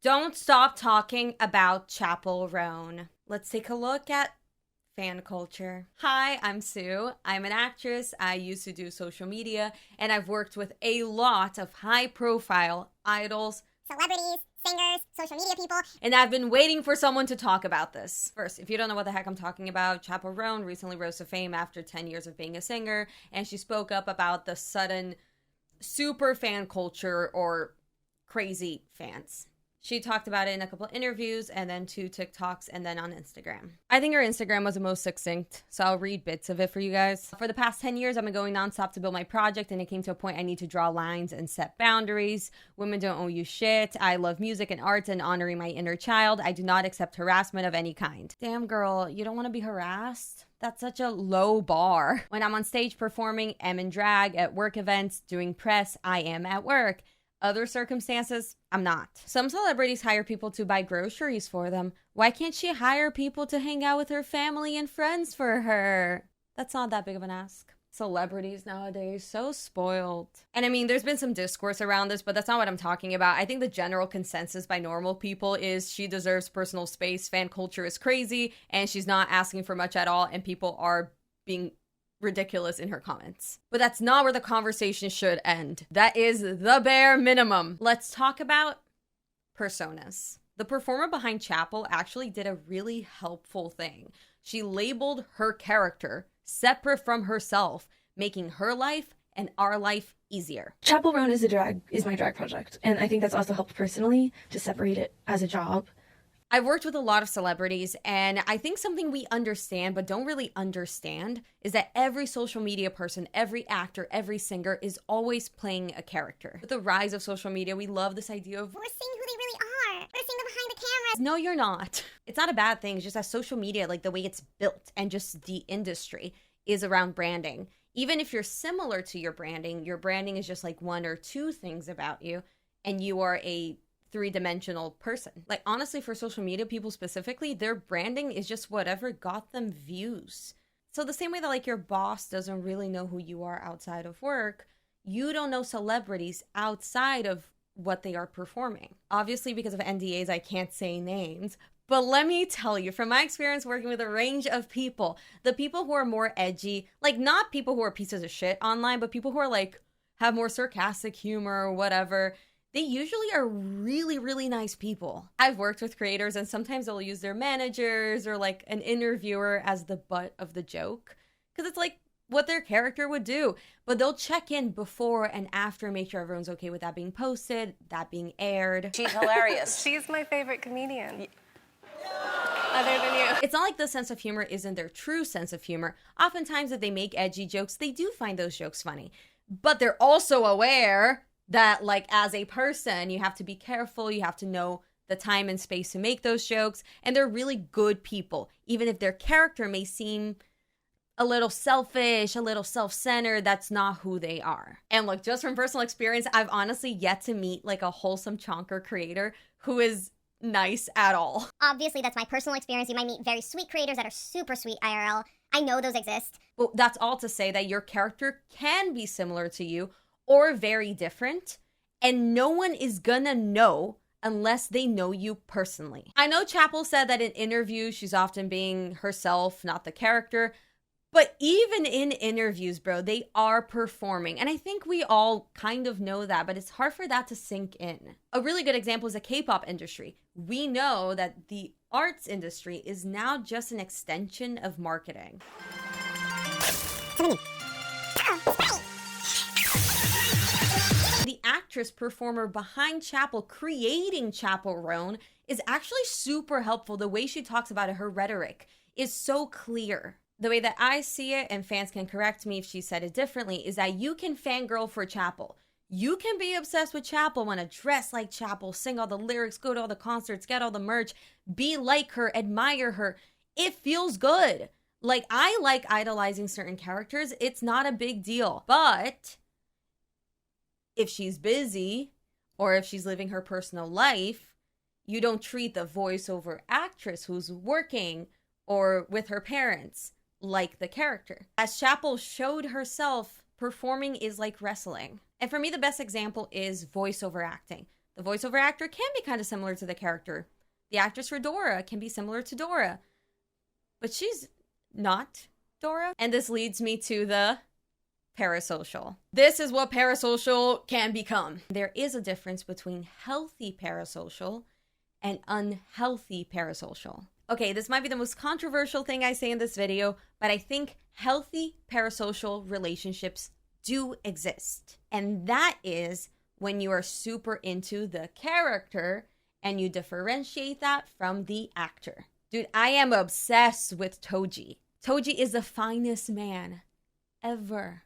Don't stop talking about Chappell, Roan. Let's take a look at fan culture. Hi, I'm Sue. I'm an actress. I used to do social media, and I've worked with a lot of high-profile idols, celebrities, singers, social media people. And I've been waiting for someone to talk about this. First, if you don't know what the heck I'm talking about, Chappell Roan recently rose to fame after 10 years of being a singer, and she spoke up about the sudden super fan culture or crazy fans. She talked about it in a couple of interviews and then 2 TikToks and then on Instagram. I think her Instagram was the most succinct, so I'll read bits of it for you guys. For the past 10 years, I've been going nonstop to build my project, and it came to a point I need to draw lines and set boundaries. Women don't owe you shit. I love music and arts and honoring my inner child. I do not accept harassment of any kind. Damn, girl, you don't want to be harassed? That's such a low bar. When I'm on stage performing, I'm in drag, at work events, doing press, I am at work. Other circumstances, I'm not. Some celebrities hire people to buy groceries for them. Why can't she hire people to hang out with her family and friends for her? That's not that big of an ask. Celebrities nowadays, so spoiled. And I mean, there's been some discourse around this, but that's not what I'm talking about. I think the general consensus by normal people is she deserves personal space, fan culture is crazy, and she's not asking for much at all, and people are being ridiculous in her comments. But that's not where the conversation should end. That is the bare minimum. Let's talk about personas. The performer behind Chappell actually did a really helpful thing. She labeled her character separate from herself, making her life and our life easier. Chappell Roan is my drag project, and I think that's also helped personally to separate it as a job. I've worked with a lot of celebrities, and I think something we understand but don't really understand is that every social media person, every actor, every singer is always playing a character. With the rise of social media, we love this idea of we're seeing who they really are. We're seeing them behind the cameras. No, you're not. It's not a bad thing. It's just that social media, like the way it's built and just the industry is around branding. Even if you're similar to your branding is just like 1 or 2 things about you, and you are a 3-dimensional person. Like, honestly, for social media people specifically, their branding is just whatever got them views. So the same way that like your boss doesn't really know who you are outside of work, you don't know celebrities outside of what they are performing. Obviously, because of NDAs, I can't say names, but let me tell you, from my experience working with a range of people, the people who are more edgy, like not people who are pieces of shit online, but people who are like, have more sarcastic humor or whatever, they usually are really, really nice people. I've worked with creators, and sometimes they'll use their managers or like an interviewer as the butt of the joke, because it's like what their character would do. But they'll check in before and after, make sure everyone's okay with that being posted, that being aired. She's hilarious. She's my favorite comedian. Other than you. It's not like the sense of humor isn't their true sense of humor. Oftentimes, if they make edgy jokes, they do find those jokes funny. But they're also aware that, like, as a person, you have to be careful, you have to know the time and space to make those jokes, and they're really good people. Even if their character may seem a little selfish, a little self-centered, that's not who they are. And look, just from personal experience, I've honestly yet to meet, like, a wholesome chonker creator who is nice at all. Obviously, that's my personal experience. You might meet very sweet creators that are super sweet IRL. I know those exist. Well, that's all to say that your character can be similar to you, or very different, and no one is gonna know unless they know you personally. I know Chappell said that in interviews, she's often being herself, not the character, but even in interviews, bro, they are performing. And I think we all kind of know that, but it's hard for that to sink in. A really good example is the K-pop industry. We know that the arts industry is now just an extension of marketing. The actress performer behind Chappell, creating Chappell Roan, is actually super helpful. The way she talks about it, her rhetoric is so clear. The way that I see it, and fans can correct me if she said it differently, is that you can fangirl for Chappell. You can be obsessed with Chappell, want to dress like Chappell, sing all the lyrics, go to all the concerts, get all the merch, be like her, admire her. It feels good. Like, I like idolizing certain characters. It's not a big deal. But if she's busy or if she's living her personal life, you don't treat the voiceover actress who's working or with her parents like the character. As Chappell showed herself, performing is like wrestling. And for me, the best example is voiceover acting. The voiceover actor can be kind of similar to the character. The actress for Dora can be similar to Dora. But she's not Dora. And this leads me to the parasocial. This is what parasocial can become. There is a difference between healthy parasocial and unhealthy parasocial. Okay, this might be the most controversial thing I say in this video, but I think healthy parasocial relationships do exist. And that is when you are super into the character and you differentiate that from the actor. Dude, I am obsessed with Toji. Toji is the finest man ever.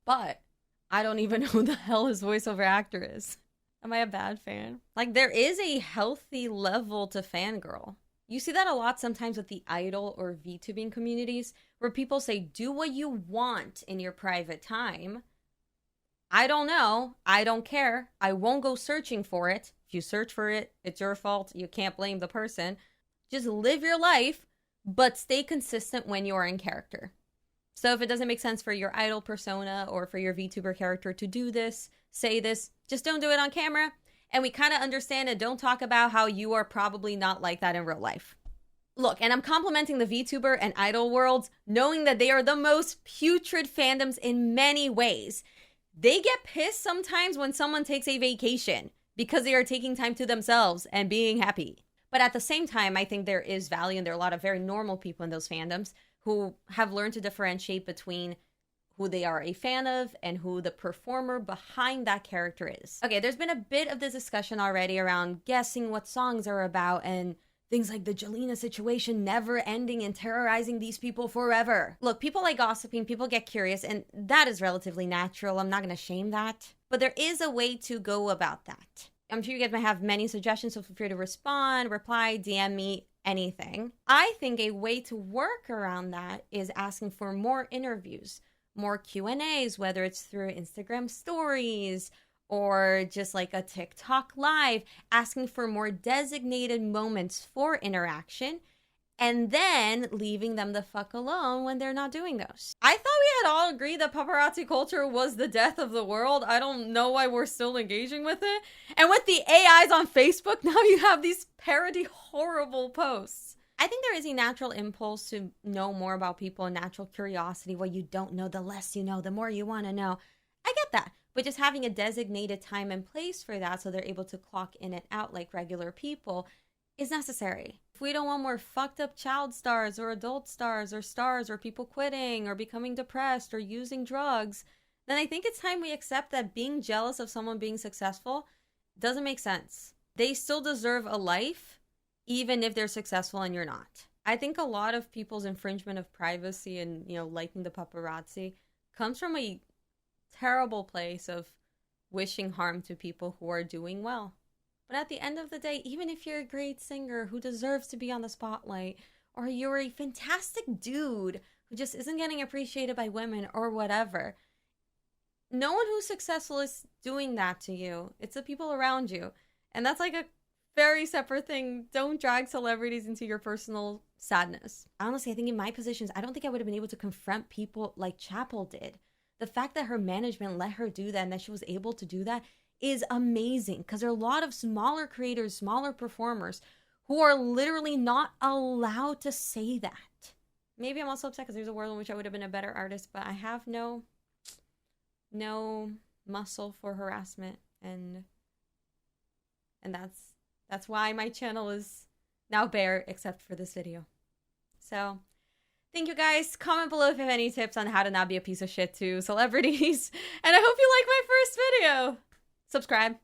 But I don't even know who the hell his voiceover actor is. Am I a bad fan? Like, there is a healthy level to fangirl. You see that a lot sometimes with the idol or VTubing communities, where people say, do what you want in your private time. I don't know. I don't care. I won't go searching for it. If you search for it, it's your fault. You can't blame the person. Just live your life, but stay consistent when you are in character. So if it doesn't make sense for your idol persona or for your VTuber character to do this, say this, just don't do it on camera. And we kind of understand it. Don't talk about how you are probably not like that in real life. Look, and I'm complimenting the VTuber and idol worlds, knowing that they are the most putrid fandoms in many ways. They get pissed sometimes when someone takes a vacation because they are taking time to themselves and being happy. But at the same time, I think there is value, and there are a lot of very normal people in those fandoms who have learned to differentiate between who they are a fan of and who the performer behind that character is. Okay, there's been a bit of this discussion already around guessing what songs are about and things like the Jelena situation never ending and terrorizing these people forever. Look, people like gossiping, people get curious, and that is relatively natural. I'm not going to shame that. But there is a way to go about that. I'm sure you guys might have many suggestions, so feel free to respond, reply, DM me, anything. I think a way to work around that is asking for more interviews, more Q&As, whether it's through Instagram stories or just like a TikTok live, asking for more designated moments for interaction, and then leaving them the fuck alone when they're not doing those. I thought we had all agreed that paparazzi culture was the death of the world. I don't know why we're still engaging with it. And with the AIs on Facebook, now you have these parody horrible posts. I think there is a natural impulse to know more about people, a natural curiosity. What you don't know, the less you know, the more you want to know. I get that. But just having a designated time and place for that so they're able to clock in and out like regular people is necessary. If we don't want more fucked up child stars or adult stars or people quitting or becoming depressed or using drugs, then I think it's time we accept that being jealous of someone being successful doesn't make sense. They still deserve a life, even if they're successful and you're not. I think a lot of people's infringement of privacy and, liking the paparazzi comes from a terrible place of wishing harm to people who are doing well. But at the end of the day, even if you're a great singer who deserves to be on the spotlight, or you're a fantastic dude who just isn't getting appreciated by women or whatever, no one who's successful is doing that to you. It's the people around you. And that's like a very separate thing. Don't drag celebrities into your personal sadness. Honestly, I think in my positions, I don't think I would have been able to confront people like Chappell did. The fact that her management let her do that and that she was able to do that is amazing, because there are a lot of smaller creators, smaller performers who are literally not allowed to say that. Maybe I'm also upset because there's a world in which I would have been a better artist, but I have no muscle for harassment, and that's why my channel is now bare, except for this video. So thank you guys. Comment below if you have any tips on how to not be a piece of shit to celebrities. And I hope you like my first video. Subscribe.